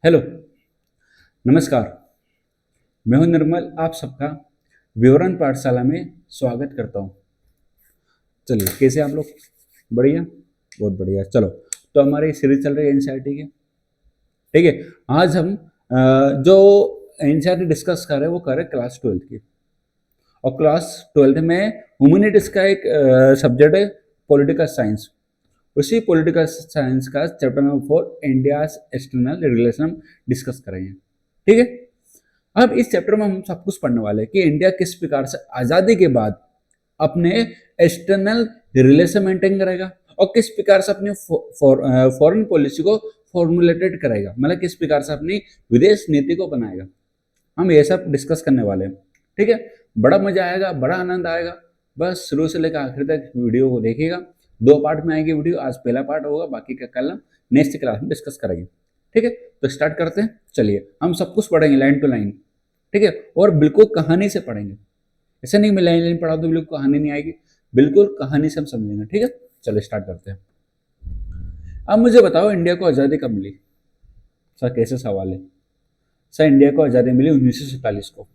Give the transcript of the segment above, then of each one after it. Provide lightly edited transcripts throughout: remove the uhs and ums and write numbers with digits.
Hello, नमस्कार। मैं हूं निर्मल, आप सबका विवरण पाठशाला में स्वागत करता हूं। चलिए, कैसे आप लोग? बढ़िया, बहुत बढ़िया। चलो, तो हमारी सीरीज चल रही है एनसीईआरटी की। ठीक है, आज हम जो एनसीईआरटी डिस्कस कर रहे हैं वो कर रहे हैं क्लास 12 की। और क्लास 12 में ह्यूमैनिटीज का एक सब्जेक्ट है पॉलिटिकल साइंस। उसी पॉलिटिकल साइंस का chapter number 4 India external relation discuss करेंगे। ठीक है, अब इस चैप्टर में हम सब कुछ पढ़ने वाले हैं कि इंडिया किस प्रकार से आजादी के बाद अपने एक्सटर्नल रिलेशन मेंटेन करेगा और किस प्रकार से अपनी फॉरेन पॉलिसी को फॉर्मुलेटेड करेगा, मतलब किस प्रकार से अपनी विदेश नीति को बनाएगा। हम ये सब डिस्कस करने वाले हैं। ठीक है, बड़ा मजा आएगा, बड़ा आनंद आएगा। बस शुरू से लेकर आखिर तक वीडियो को देखिएगा। 2 पार्ट में आएगी वीडियो, आज पहला पार्ट होगा, बाकी का कल हम नेक्स्ट क्लास में डिस्कस करेंगे। ठीक है, तो स्टार्ट करते हैं। चलिए, हम सब कुछ पढ़ेंगे लाइन टू लाइन। ठीक है, और बिल्कुल कहानी से पढ़ेंगे। ऐसा नहीं मैं लाइन लाइन पढ़ा तो बिल्कुल कहानी नहीं आएगी, बिल्कुल कहानी से हम समझेंगे। ठीक है, चलो स्टार्ट करते हैं। अब मुझे बताओ, इंडिया को आज़ादी कब मिली? सर कैसे सवाल है? सर, इंडिया को आज़ादी मिली 1947 को।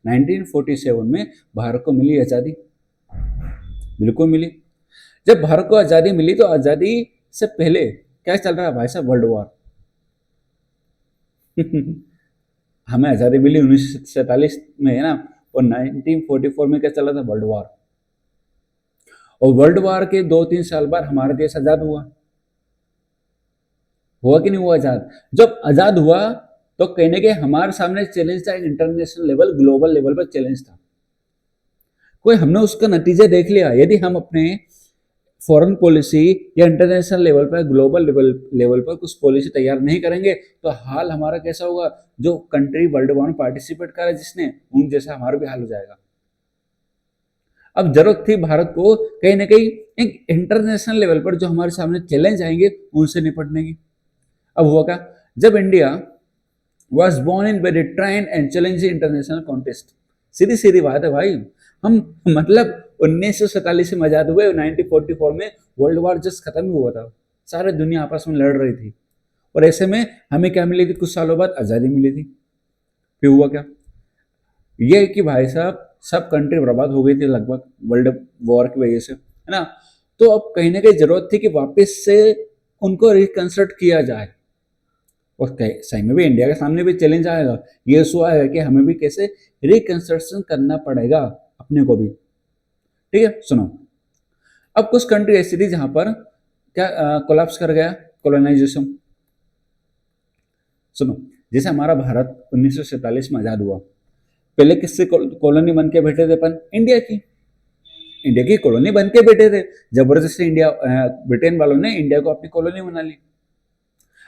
1947 में भारत को मिली आज़ादी, बिल्कुल मिली। जब भारत को आज़ादी मिली तो आज़ादी से पहले क्या चल रहा है भाई साहब? World war. हमें आज़ादी मिली 1947 में, है ना, और 1944 में क्या चला था? World war. और वर्ल्ड वॉर के 2-3 साल बाद हमारा देश आज़ाद हुआ कि नहीं हुआ आज़ाद? जब आज़ाद हुआ तो कहने के हमारे सामने चैलेंज था, एक इंटरनेशनल लेवल, ग्लोबल लेवल पर चैलेंज था। कोई हमने उसका नतीजा देख लिया। यदि हम अपने फॉरेन पॉलिसी या इंटरनेशनल लेवल पर, ग्लोबल लेवल पर कुछ पॉलिसी तैयार नहीं करेंगे तो हाल हमारा कैसा होगा? जो कंट्री वर्ल्ड वॉर में पार्टिसिपेट करा जिसने, उन जैसा हमारा भी हाल हो जाएगा। अब जरूरत थी भारत को कहीं ना कहीं एक इंटरनेशनल लेवल पर जो हमारे सामने चैलेंज आएंगे उनसे निपटने की। अब हुआ क्या? जब India was born in very trying and challenging international contest. सीधी सीधी बात है भाई, हम मतलब 1947 में आजाद हुए, 1944 में वर्ल्ड वॉर जस्ट खत्म ही हुआ था, सारे दुनिया आपस में लड़ रही थी। और ऐसे में हमें क्या मिली थी? कुछ सालों बाद आजादी मिली थी। फिर हुआ क्या? ये कि भाई साहब सब कंट्री बर्बाद हो गई थी लगभग वर्ल्ड वॉर की वजह से, है ना। तो अब कहीं ना कहीं जरूरत थी कि वापस से उनको रिकंस्ट्रक्ट किया जाए। और सही में भी इंडिया के सामने भी चैलेंज आएगा, ये इशू आएगा कि हमें भी कैसे रिकंस्ट्रक्शन करना पड़ेगा अपने को भी। ठीक है, सुनो। अब कुछ कंट्री ऐसी थी जहां पर क्या कोलैप्स कर गया, कॉलोनाइजेशन। सुनो, जैसे हमारा भारत 1947 में आजाद हुआ, पहले किससे कॉलोनी बन के बैठे थे अपन? इंडिया की कॉलोनी बन के बैठे थे। जबरदस्ती इंडिया, ब्रिटेन वालों ने इंडिया को अपनी कॉलोनी बना ली।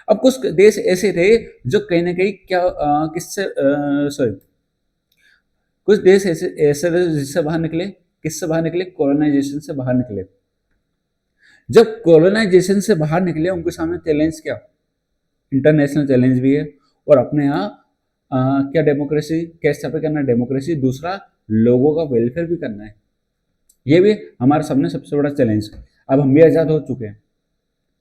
अब कुछ देश ऐसे थे जो कहीं ना कहीं क्या किससे सॉरी कुछ देश ऐसे ऐसे थे जिससे बाहर निकले, किससे बाहर निकले? कॉलोनाइजेशन से बाहर निकले। जब कॉलोनाइजेशन से बाहर निकले उनके सामने चैलेंज क्या? इंटरनेशनल चैलेंज भी है, और अपने यहाँ क्या डेमोक्रेसी कैसे स्थापित करना है? डेमोक्रेसी। दूसरा, लोगों का वेलफेयर भी करना है। ये भी हमारे सामने सबसे बड़ा चैलेंज। अब हम भी आजाद हो चुके हैं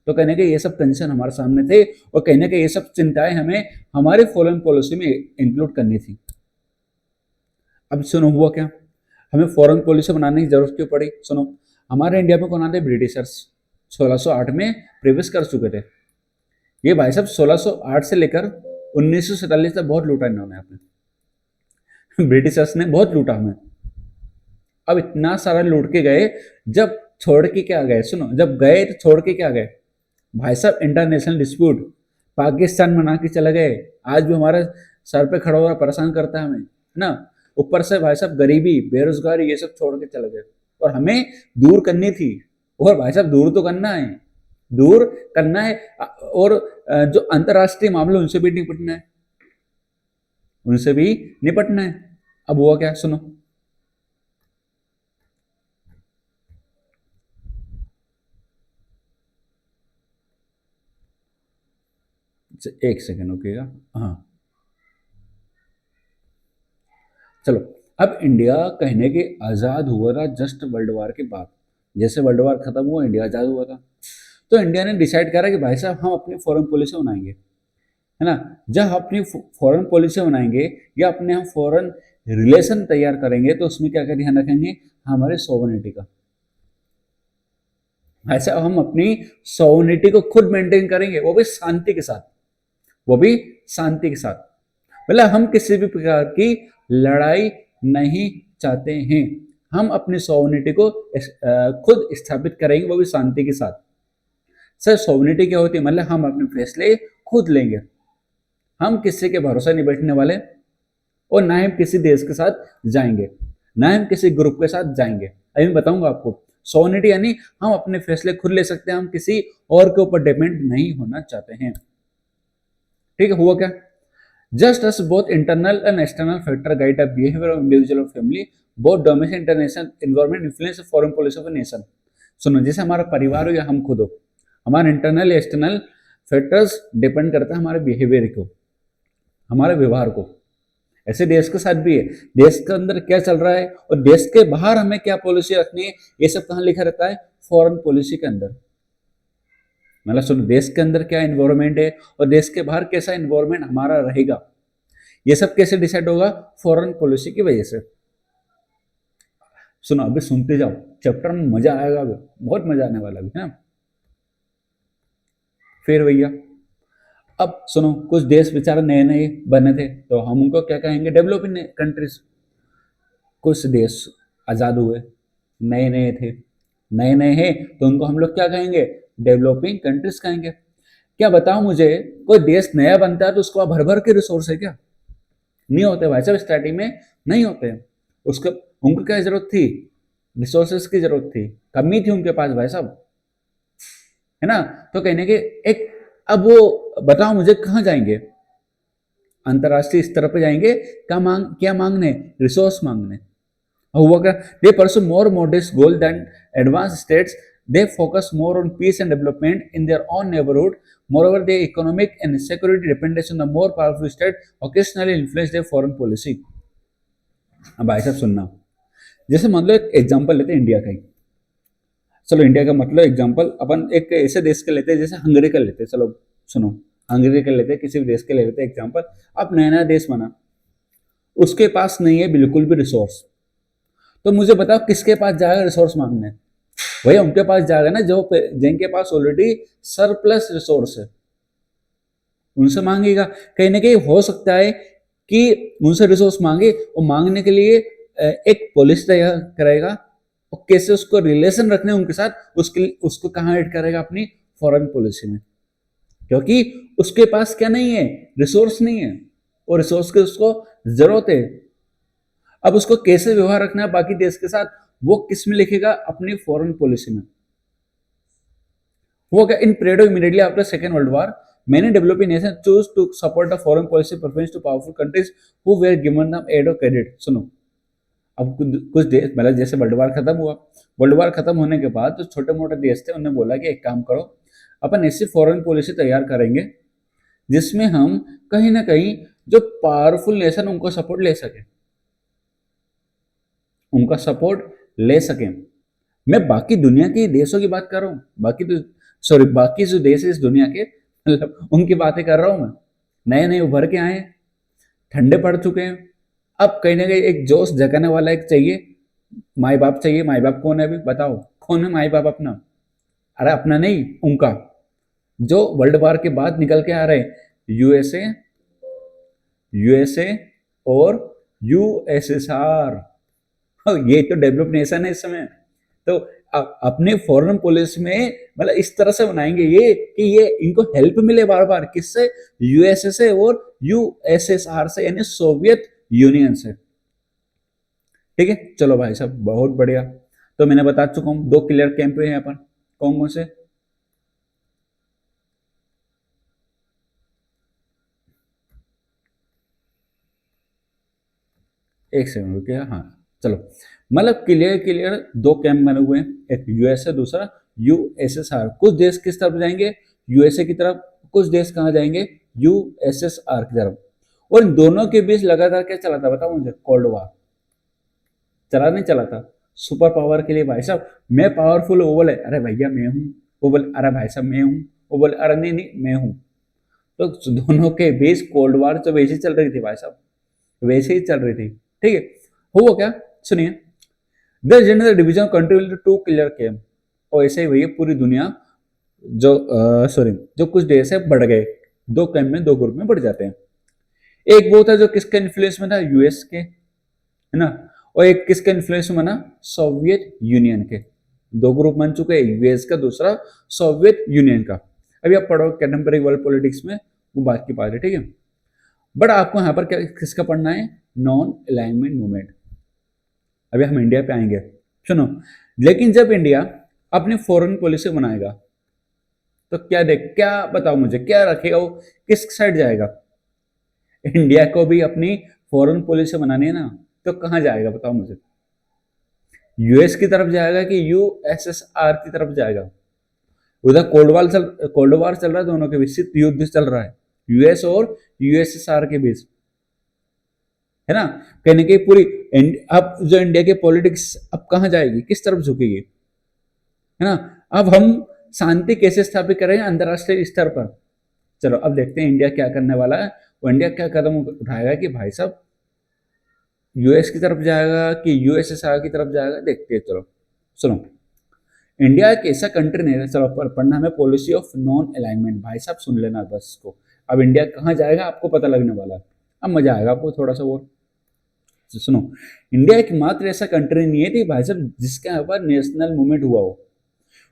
तो कहने के ये सब टेंशन हमारे सामने थे, और कहने के ये सब चिंताएं हमें हमारी फॉरेन पॉलिसी में इंक्लूड करनी थी। अब सुनो हुआ क्या? हमें फॉरेन पॉलिसी बनाने की जरूरत क्यों पड़ी? सुनो, हमारे इंडिया में कौन आते? ब्रिटिशर्स 1608 में प्रवेश कर चुके थे। ये भाई साहब 1608 से लेकर 1947 तक बहुत लूटा इन्होंने अपने ब्रिटिशर्स ने बहुत लूटा हमें। अब इतना सारा लूट के गए, जब छोड़ के क्या गए? सुनो, जब गए तो छोड़ के क्या गए भाई साहब? इंटरनेशनल डिस्प्यूट पाकिस्तान बना के चले गए। आज भी हमारे सर पे खड़ा हुआ परेशान करता है हमें, है ना। ऊपर से भाई साहब गरीबी, बेरोजगारी, ये सब छोड़ के चले गए, और हमें दूर करनी थी। और भाई साहब दूर तो करना है, दूर करना है, और जो अंतरराष्ट्रीय मामले उनसे भी निपटना है, उनसे भी निपटना है। अब हुआ क्या? सुनो, एक सेकेंड रुकिएगा। हाँ, चलो। अब इंडिया कहने के आज़ाद हुआ था जस्ट वर्ल्ड वॉर के बाद। जैसे वर्ल्ड वॉर खत्म हुआ, इंडिया आज़ाद हुआ था। तो इंडिया ने डिसाइड करा कि भाई साहब हम अपनी फॉरेन पॉलिसी बनाएंगे, है ना। जब हम अपनी फॉरेन पॉलिसी बनाएंगे या अपने हम फॉरेन रिलेशन तैयार करेंगे तो उसमें क्या क्या ध्यान रखेंगे, हमारे सोवरेनिटी का। ऐसा हम अपनी सोवरेनिटी को खुद मेंटेन करेंगे, वो भी शांति के साथ, वो भी शांति के साथ। मतलब हम किसी भी प्रकार की लड़ाई नहीं चाहते हैं, हम अपनी सोवरेनिटी को खुद स्थापित करेंगे, वो भी शांति के साथ। सर सोवरेनिटी क्या होती है, मतलब हम अपने फैसले खुद लेंगे, हम किसी के भरोसा नहीं बैठने वाले, और ना हम किसी देश के साथ जाएंगे, ना हम किसी ग्रुप के साथ जाएंगे। अभी मैं बताऊंगा आपको, सोवरेनिटी यानी हम अपने फैसले खुद ले सकते हैं, हम किसी और के ऊपर डिपेंड नहीं होना चाहते हैं। ठीक है, हुआ क्या, just as both internal and external factor guide the behavior of individual or family, both domestic and international environment influence the foreign policy of a nation। सुनो, जैसे हमारा परिवार हो या हम खुद हो, हमारे इंटरनल या एक्सटर्नल फैक्टर्स डिपेंड करता है हमारे बिहेवियर को, हमारे व्यवहार को। ऐसे देश के साथ भी है, देश के अंदर क्या चल रहा है और देश के बाहर हमें क्या पॉलिसी रखनी है, ये सब कहाँ लिखा रहता है, फॉरेन पॉलिसी के अंदर। मतलब सुनो, देश के अंदर क्या एनवायरमेंट है और देश के बाहर कैसा एनवायरमेंट हमारा रहेगा, ये सब कैसे डिसाइड होगा, फॉरेन पॉलिसी की वजह से। सुनो, अभी सुनते जाओ, चैप्टर में मजा आएगा, अभी बहुत मजा आने वाला है ना। फिर भैया अब सुनो, कुछ देश बेचारे नए नए बने थे तो हम उनको क्या कहेंगे, डेवलपिंग कंट्रीज। कुछ देश आजाद हुए, नए नए थे, नए नए हैं तो उनको हम लोग क्या कहेंगे, डेवलपिंग कंट्रीज कहेंगे। क्या बताओ मुझे, कोई देश नया बनता है तो उसको भर भर के रिसोर्स है क्या, नहीं होते भाई साहब, स्टार्टिंग में नहीं होते। उसके उनको क्या जरूरत थी, रिसोर्सेस की जरूरत थी, कमी थी उनके पास भाई साहब, है ना। तो कहने के एक, अब वो बताओ मुझे कहाँ जाएंगे, अंतरराष्ट्रीय स्तर पर जाएंगे, क्या मांगने, रिसोर्स मांगने। हुआ क्या, they pursue more modest goal than advance states, they focus more on peace and development in their own neighborhood. Moreover, their economic and security dependence on the more powerful state occasionally influence their foreign policy। अब भाई साहब सुनना, जैसे मान लो एक example लेते हैं India का ही, चलो इंडिया का मतलब एग्जांपल अपन एक ऐसे देश के लेते हैं जैसे हंगरी का लेते हैं, चलो सुनो, हंगरी का लेते हैं, किसी भी देश के ले लेते हैं एग्जांपल। अब नया नया देश बना, उसके पास नहीं है बिल्कुल भी रिसोर्स, तो मुझे बताओ किसके पास जाएगा रिसोर्स मांगने, भैया उनके पास जाएगा ना जो जिनके पास ऑलरेडी सरप्लस रिसोर्स है, उनसे मांगेगा। कहीं ना कहीं हो सकता है कि उनसे रिसोर्स मांगे, और मांगने के लिए एक पॉलिसी तैयार करेगा, और कैसे उसको रिलेशन रखने उनके साथ, उसको कहाँ ऐड करेगा, अपनी फॉरेन पॉलिसी में, क्योंकि उसके पास क्या नहीं है, रिसोर्स नहीं है, और रिसोर्स की उसको जरूरत है। अब उसको कैसे व्यवहार रखना है बाकी देश के साथ, वो किस में लिखेगा, अपनी फॉरेन पॉलिसी में। वो क्या, in period immediately after second world war many developing nations choose to support the foreign policy preference to powerful countries who were given them aid or credit। सुनो, अब कुछ देश, मतलब जैसे वर्ल्ड वॉर खत्म हुआ, वर्ल्ड वॉर खत्म होने के बाद जो छोटे मोटे देश थे उन्होंने बोला कि एक काम करो, अपन ऐसी फॉरेन पॉलिसी तैयार करेंगे जिसमें हम कहीं ना कहीं जो पावरफुल नेशन उनको सपोर्ट ले सके, उनका सपोर्ट ले सके। मैं बाकी दुनिया के देशों की बात कर रहा हूँ, बाकी तो सॉरी बाकी जो देश है इस दुनिया के, मतलब उनकी बातें कर रहा हूँ मैं। नए नए उभर के आए, ठंडे पड़ चुके हैं, अब कहीं ना कहीं एक जोश जगाने वाला एक चाहिए, माई बाप चाहिए। माई बाप कौन है अभी बताओ, कौन है माई बाप अपना, अरे अपना नहीं, उनका जो वर्ल्ड वॉर के बाद निकल के आ रहे हैं, यूएसए, यूएसए और यूएसएसआर, ये तो डेवलप नेशन है इस समय। तो अपने फॉरेन पॉलिसी में मतलब इस तरह से बनाएंगे ये कि ये इनको हेल्प मिले बार बार, किससे, यूएसए से और यूएसएसआर से, यानी सोवियत यूनियन से। ठीक है, चलो भाई साहब बहुत बढ़िया। तो मैंने बता चुका हूं, दो क्लियर कैंप हैं यहाँ पर, कौन कौन से, एक सेकंड रुकिए, हाँ चलो, मतलब क्लियर क्लियर दो कैंप बने हुए हैं, एक यूएसए दूसरा यूएसएसआर। कुछ देश किस तरफ जाएंगे, यूएसए की तरफ, कुछ देश कहाँ जाएंगे, यूएसएसआर की तरफ। और इन दोनों के बीच लगातार क्या चला था बताओ मुझे, कोल्ड वॉर चला नहीं चला था, सुपर पावर के लिए भाई साहब, मैं पावरफुल, वो बोले अरे भैया मैं हूँ, वो बोले अरे भाई साहब मैं हूँ, वो बोले अरे नहीं नहीं मैं हूँ। तो दोनों के बीच कोल्ड वॉर तो वैसे ही चल रही थी भाई साहब, वैसे ही चल रही थी। ठीक है, हुआ क्या, सुनिए। The general division country to clear came, और ऐसे ही भैया पूरी दुनिया जो सॉरी जो कुछ देश है बढ़ गए, दो कैंप में, दो ग्रुप में बढ़ जाते हैं। एक वो था जो किसके इन्फ्लुएंस में था, यूएस के, है ना, और एक किसके इन्फ्लुएंस में बना, सोवियत यूनियन के। दो ग्रुप बन चुके हैं, यूएस का, दूसरा सोवियत यूनियन का। अभी आप पढ़ो कंटेम्पररी वर्ल्ड पॉलिटिक्स में, वो बात की बात है, ठीक है। बट आपको यहाँ पर क्या किसका पढ़ना है, नॉन अलाइनमेंट मूवमेंट। अभी हम इंडिया पे आएंगे, सुनो। लेकिन जब इंडिया अपनी फॉरेन पॉलिसी बनाएगा तो क्या बताओ मुझे, क्या रखेगा वो, किस साइड जाएगा। इंडिया को भी अपनी फॉरेन पॉलिसी बनानी है ना, तो कहां जाएगा बताओ मुझे। यूएस की तरफ जाएगा कि यूएसएसआर की तरफ जाएगा। उधर कोल्ड वार चल रहा है, दोनों के बीच शीत युद्ध चल रहा है, यूएस और यूएसएसआर के बीच, है ना। कहीं ना कहीं पूरी अब जो इंडिया की पॉलिटिक्स अब कहां जाएगी, किस तरफ झुकेगी, है ना। अब हम शांति कैसे स्थापित करेंगे अंतरराष्ट्रीय स्तर पर। चलो अब देखते हैं इंडिया क्या करने वाला है, और इंडिया क्या कदम उठाएगा कि भाई साहब यूएस की तरफ जाएगा कि यूएसएसआर की तरफ जाएगा, देखते हैं। चलो सुनो, इंडिया एक ऐसा कंट्री नहीं है, चलो पढ़ना हमें पॉलिसी ऑफ नॉन अलाइनमेंट, भाई साहब सुन लेना बस इसको। अब इंडिया कहाँ जाएगा आपको पता लगने वाला है, अब मजा आएगा आपको थोड़ा सा और। तो सुनो, इंडिया एक मात्र ऐसा कंट्री नहीं है थी भाई साहब जिसके यहाँ पर नेशनल मूवमेंट हुआ हो।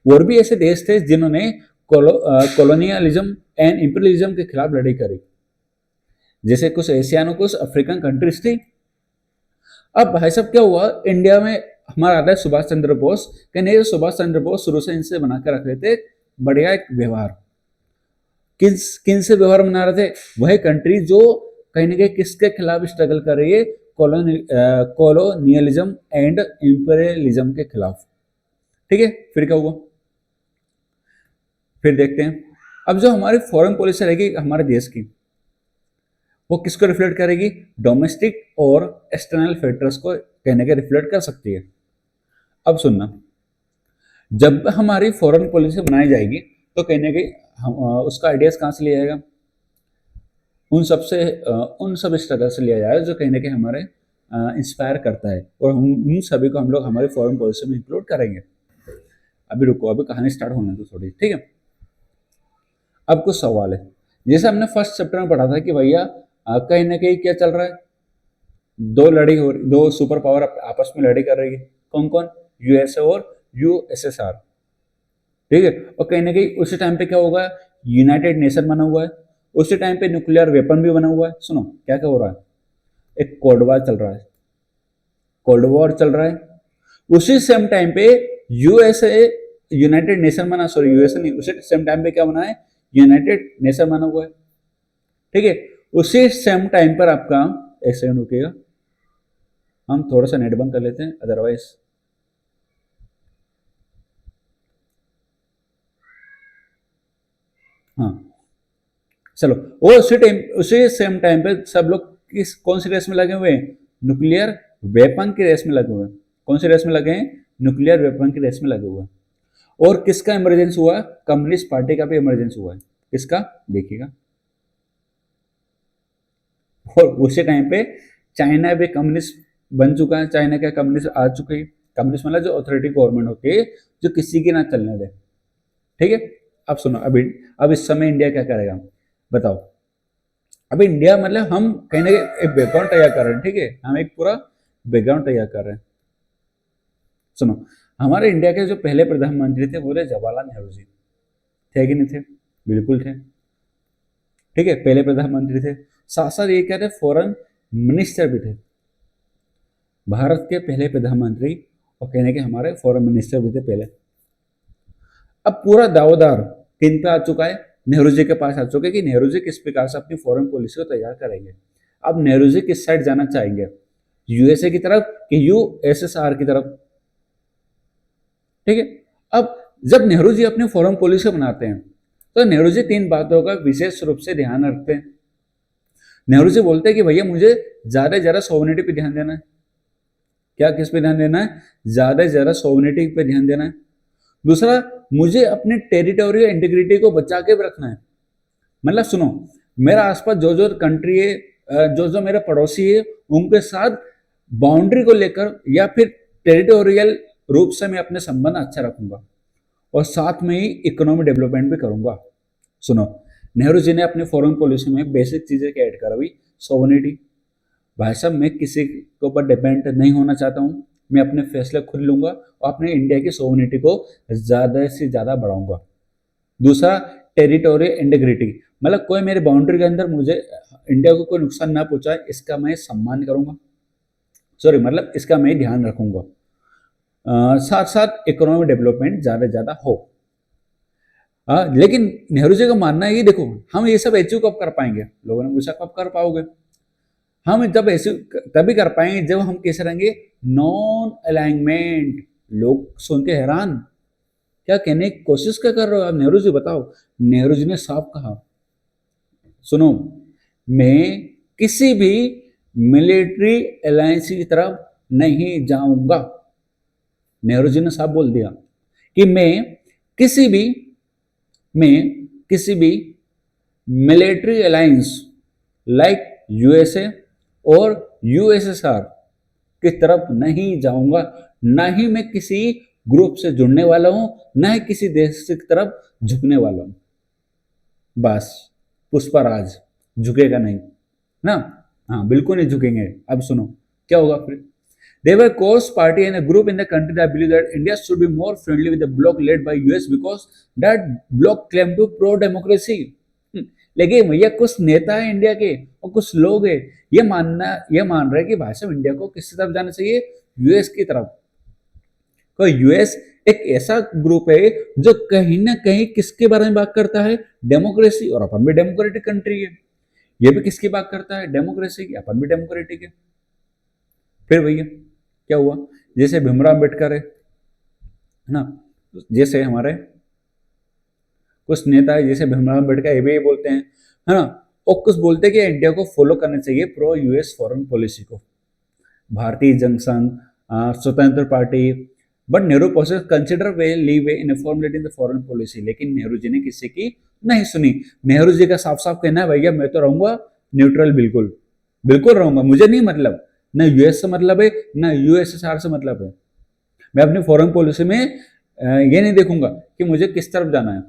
और भी ऐसे देश थे जिन्होंने कॉलोनियलिज्म एंड इंपीरियलिज्म के खिलाफ लड़ाई करी, जैसे कुछ एशियन और कुछ अफ्रीकन कंट्रीज थी। अब भाई साहब क्या हुआ, इंडिया में हमारा आता है सुभाष चंद्र बोस। कहने सुभाष चंद्र बोस शुरू से इनसे बना कर रख रहे थे बढ़िया एक व्यवहार। किन से व्यवहार बना रहे थे, वही कंट्री जो कहीं ना कहीं किसके खिलाफ स्ट्रगल कर रही है, कॉलोनियलिज्म एंड इंपीरियलिज्म के खिलाफ। ठीक है, फिर क्या हुआ, फिर देखते हैं। अब जो हमारी फॉरेन पॉलिसी रहेगी हमारे देश की, वो किसको रिफ्लेक्ट करेगी, डोमेस्टिक और एक्सटर्नल फैक्टर्स को कहने के रिफ्लेक्ट कर सकती है। अब सुनना, जब हमारी फॉरेन पॉलिसी बनाई जाएगी तो कहने की उसका आइडियाज कहाँ से लिया जाएगा, उन सब स्ट्रगल से लिया जाएगा जो कहने के हमारे इंस्पायर करता है, और उन सभी को हम लोग हमारी फॉरेन पॉलिसी में इंक्लूड करेंगे। अभी रुको, अभी कहानी स्टार्ट होने दो थोड़ी, ठीक है। अब कुछ सवाल है, जैसे हमने फर्स्ट चैप्टर में पढ़ा था कि भैया कहीं ना कहीं क्या चल रहा है, दो सुपर पावर आपस में लड़ाई कर रही है, कौन कौन, यूएसए और यूएसएसआर, ठीक है। और कहीं ना कहीं उसी टाइम पे क्या होगा, यूनाइटेड नेशन बना हुआ है, उसी टाइम पे न्यूक्लियर वेपन भी बना हुआ है। सुनो क्या क्या हो रहा है, एक कोल्ड वॉर चल रहा है, कोल्ड वॉर चल रहा है। उसी सेम टाइम पे यूएसए यूनाइटेड नेशन बना, सॉरी यूएसए नहीं, उसी सेम टाइम पे क्या बना है, यूनाइटेड नेशन बना हुआ है, ठीक है। उसी सेम टाइम पर आपका, एक सेकंड रुकिएगा, हम थोड़ा सा नेट बंद कर लेते हैं, अदरवाइज हाँ चलो। वो उसी सेम टाइम पे सब लोग कौन सी रेस में लगे हुए हैं, न्यूक्लियर वेपन की रेस में लगे हुए हैं। कौन सी रेस में लगे हैं, न्यूक्लियर वेपन की रेस में लगे हुए हैं। और किसका इमरजेंस हुआ, कम्युनिस्ट पार्टी का भी इमरजेंस हुआ है। किसका, देखिएगा। और उसी टाइम पे चाइना भी कम्युनिस्ट बन चुका है, चाइना का कम्युनिस्ट आ चुके हैं। कम्युनिस्ट मतलब जो अथॉरिटी गवर्नमेंट होती है, जो किसी की ना चलने दे, ठीक है। अब सुनो, अब इस समय इंडिया क्या करेगा बताओ। अभी इंडिया मतलब हम कहीं ना कहीं एक बैकग्राउंड तैयार कर रहे हैं, ठीक है, हम एक पूरा बैकग्राउंड तैयार कर रहे हैं। सुनो, हमारे इंडिया के जो पहले प्रधानमंत्री थे वो थे जवाहरलाल नेहरू जी, थे कि नहीं थे, बिल्कुल थे, ठीक है, पहले प्रधानमंत्री थे। साथ साथ ये कहते फॉरेन मिनिस्टर भी थे, भारत के पहले प्रधानमंत्री, और कहने के हमारे फॉरेन मिनिस्टर भी थे पहले। अब पूरा दावेदार किन पे आ चुका है, नेहरू जी के पास आ चुके कि नेहरू जी किस प्रकार से अपनी फॉरेन पॉलिसी को तैयार करेंगे। अब नेहरू जी किस साइड जाना चाहेंगे, यूएसए की तरफ कि यूएसएसआर की तरफ, ठीक है। अब जब नेहरू जी अपनी फॉरेन पॉलिसी बनाते हैं तो नेहरू जी तीन बातों का विशेष रूप से ध्यान रखते हैं। नेहरू जी बोलते हैं कि भैया मुझे ज्यादा से ज्यादा सोवरेनिटी पे ध्यान देना है। क्या, किस पे ध्यान देना है, ज्यादा से ज्यादा सोवरेनिटी पे ध्यान देना है। दूसरा, मुझे अपने टेरिटोरियल इंटीग्रिटी को बचा के भी रखना है। मतलब सुनो, मेरा आसपास जो जो कंट्री है, जो जो मेरे पड़ोसी है, उनके साथ बाउंड्री को लेकर या फिर टेरिटोरियल रूप से मैं अपने संबंध अच्छा रखूंगा और साथ में ही इकोनॉमिक डेवलपमेंट भी करूंगा। सुनो, नेहरू जी ने अपनी फॉरेन पॉलिसी में बेसिक चीजें क्या ऐड करा? सोवनिटी। भाई साहब, मैं किसी के ऊपर डिपेंड नहीं होना चाहता हूँ, मैं अपने फैसले खुद लूंगा और अपने इंडिया की सोवनिटी को ज्यादा से ज्यादा बढ़ाऊंगा। दूसरा, टेरिटोरियल इंटीग्रिटी, मतलब कोई मेरी बाउंड्री के अंदर मुझे इंडिया को कोई नुकसान ना पहुंचाए, इसका मैं सम्मान करूंगा, सॉरी मतलब इसका मैं ध्यान रखूंगा। साथ साथ इकोनॉमिक डेवलपमेंट ज्यादा से ज्यादा हो। लेकिन नेहरू जी का मानना है कि देखो, हम ये सब अचीव कब कर पाएंगे? लोगों ने पूछा कब कर पाओगे? हम जब ऐसे तभी कर पाएंगे जब हम कैसे रहेंगे? Non alignment. लोग सुन के हैरान, क्या कहने की कोशिश क्या कर रहे हो आप नेहरू जी, बताओ। नेहरू जी ने साफ कहा, सुनो, मैं किसी भी मिलिट्री अलायंस की तरफ नहीं जाऊंगा। नेहरू जी ने साफ बोल दिया कि किसी भी मैं किसी भी मिलिट्री अलायंस लाइक यूएसए और यूएसएसआर की तरफ नहीं जाऊंगा। ना ही मैं किसी ग्रुप से जुड़ने वाला हूं, ना ही किसी देश की तरफ झुकने वाला हूं। बस, पुष्पराज झुकेगा नहीं ना? हाँ, बिल्कुल नहीं झुकेंगे। अब सुनो क्या होगा फिर। They were course party and a group in the country that believed that India should be more friendly with the bloc led by US because that bloc claimed to pro democracy. लेकिन भैया कुछ नेता है India के और कुछ लोग है ये मान रहे हैं कि भाई साहब इंडिया को किस तरफ जाना चाहिए? यूएस की तरफ। तो यूएस एक ऐसा ग्रुप है जो कहीं ना कहीं किसके बारे में बात करता है? डेमोक्रेसी। और अपन भी डेमोक्रेटिक कंट्री है। ये भी किसकी बात करता है? डेमोक्रेसी की। अपन भी डेमोक्रेटिक है। फिर भैया क्या हुआ? जैसे भीमराव अम्बेडकर है ना, जैसे हमारे कुछ नेता है जैसे भीमराव अम्बेडकर, ये भी बोलते हैं, है ना, और कुछ बोलते हैं कि इंडिया को फॉलो करना चाहिए प्रो यूएस फॉरेन पॉलिसी को। भारतीय जनसंघ, स्वतंत्र party, but Nehru process consider way leave in formulating the foreign policy. लेकिन नेहरू जी ने किसी की नहीं सुनी। नेहरू जी का साफ साफ कहना है, भैया मैं तो रहूंगा न्यूट्रल, बिल्कुल बिल्कुल रहूंगा, मुझे नहीं मतलब, न यूएस से मतलब है न यूएसएसआर से मतलब है। मैं अपनी फॉरेन पॉलिसी में ये नहीं देखूंगा कि मुझे किस तरफ जाना है।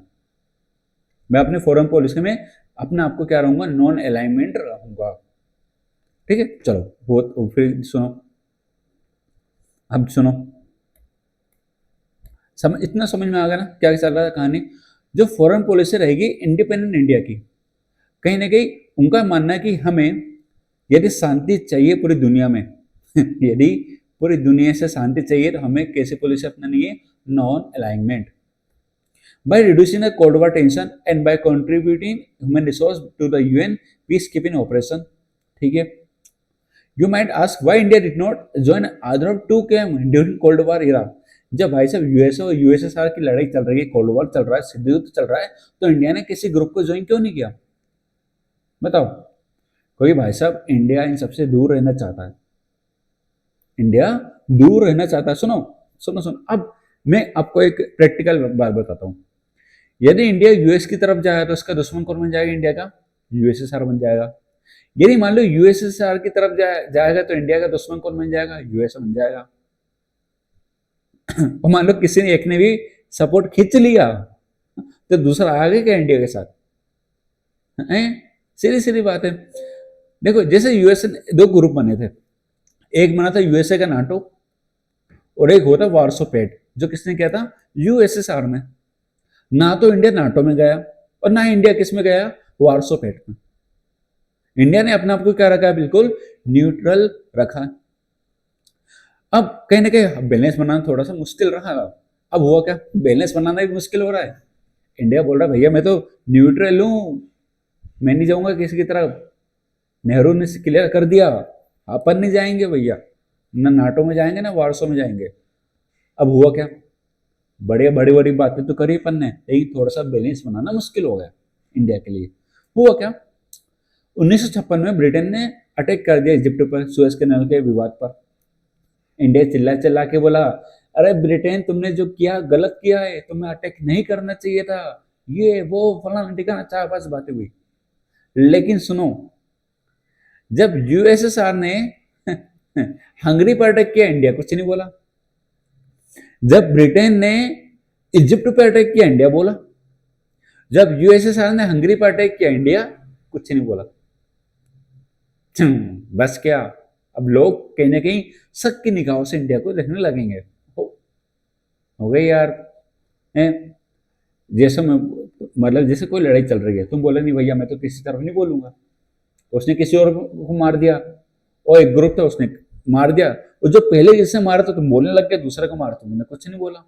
मैं अपनी फॉरेन पॉलिसी में अपने आप को क्या रहूंगा? नॉन अलाइनमेंट रहूंगा। ठीक है, चलो बहुत। फिर सुनो, अब सुनो, इतना समझ में आ गया ना क्या चल रहा है कहानी? जो फॉरेन पॉलिसी रहेगी इंडिपेंडेंट इंडिया की, कहीं ना कहीं उनका मानना है कि हमें यदि शांति चाहिए पूरी दुनिया में यदि पूरी दुनिया से शांति चाहिए तो हमें कैसे पॉलिसी अपनानी है? Non alignment. By reducing the cold war tension and by contributing human resource to the UN peacekeeping operation. ठीक है, you might ask why India did not join other of two came during cold war era. जब भाई साहब USA और USSR की लड़ाई चल रही है, कोल्ड वॉर चल रहा है, सिद्ध युद्ध चल रहा है, तो इंडिया ने किसी ग्रुप को ज्वाइन क्यों नहीं किया? बताओ। कोई भाई साहब इंडिया इन सबसे दूर रहना चाहता है, इंडिया दूर रहना चाहता है। सुनो सुनो सुनो, अब मैं आपको एक प्रैक्टिकल बात बताता हूँ। यदि इंडिया यूएस की तरफ जाए तो उसका दुश्मन कौन बन जाएगा? इंडिया का यूएसएसआर बन जाएगा। यदि मान लो यूएसएसआर की तरफ जाएगा तो इंडिया का दुश्मन कौन बन जाएगा? यूएसए बन जाएगा। और मान लो किसी ने एक ने भी सपोर्ट खींच लिया तो दूसरा आ गया क्या इंडिया के साथ? सीधी सीधी बात है। देखो, जैसे यूएसए दो ग्रुप बने थे, एक बना था यूएसए का नाटो और एक होता वार्सो पैक्ट, जो किसने किया था? यूएसएसआर में। ना तो इंडिया नाटो में गया और ना इंडिया किस में गया? वार्सो पैक्ट में। इंडिया ने अपने आप को क्या रखा? बिल्कुल न्यूट्रल रखा। अब कहीं ना कहीं बैलेंस बनाना थोड़ा सा मुश्किल रहा। अब हुआ क्या? बैलेंस बनाना भी मुश्किल हो रहा है। इंडिया बोल रहा है भैया मैं तो न्यूट्रल हूं, मैं नहीं जाऊंगा किसी की तरफ। नेहरू ने क्लियर कर दिया, अपन नहीं जाएंगे भैया, ना नाटो में जाएंगे ना वार्सो में जाएंगे। अब हुआ क्या? बड़ी बड़ी बातें तो करी अपन ने, लेकिन थोड़ा सा बैलेंस बनाना मुश्किल हो गया इंडिया के लिए। हुआ क्या? 1956 में ब्रिटेन ने अटैक कर दिया इजिप्ट पर, सुएज कैनाल के विवाद पर। इंडिया चिल्ला चिल्ला के बोला, अरे ब्रिटेन तुमने जो किया गलत किया है, तुम्हें अटैक नहीं करना चाहिए था, ये वो फलाना ठिकाना, चार पांच बातें हुई। लेकिन सुनो, जब यूएसएसआर ने हंगरी पर अटैक किया, इंडिया कुछ नहीं बोला। जब ब्रिटेन ने इजिप्ट पर अटैक किया, इंडिया बोला। जब यूएसएसआर ने हंगरी पर अटैक किया, इंडिया कुछ नहीं बोला। बस क्या, अब लोग कहीं ना कहीं शक की निगाहों से इंडिया को देखने लगेंगे। हो गई यार। हैं? जैसे मतलब जैसे कोई लड़ाई चल रही है, तुम बोले नहीं भैया मैं तो किसी तरफ नहीं बोलूंगा, उसने किसी और को मार दिया, और एक ग्रुप था उसने मार दिया, और जो पहले जिसने मारा था तुम बोलने लग गए दूसरे को मार, तुमने कुछ नहीं बोला।